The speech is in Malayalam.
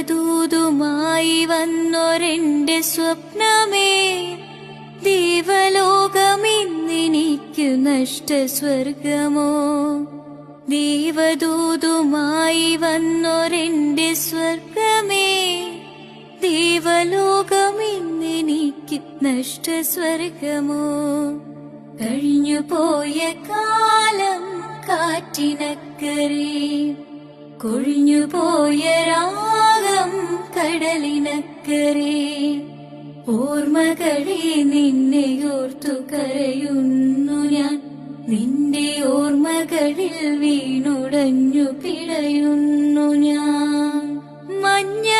ദൈവദൂതുമായി വന്നൊരെന്റെ സ്വപ്നമേ, ദൈവലോകമിന്നെനിക്കു നഷ്ടസ്വർഗമോ. ദൈവദൂതുമായി വന്നൊരെന്റെ സ്വർഗമേ, ദൈവലോകമിന്നെനിക്ക് നഷ്ടസ്വർഗമോ. കഴിഞ്ഞുപോയ കാലം കാറ്റിനക്കരെ, കൊഴിഞ്ഞുപോയ രാഗം കടലിനക്കരെ. ഓർമ്മകളെ നിന്നെ ഓർത്തു കരയുന്നു ഞാൻ, നിന്റെ ഓർമ്മകളിൽ വീണുടഞ്ഞു പിടയുന്നു ഞാൻ. മഞ്ഞ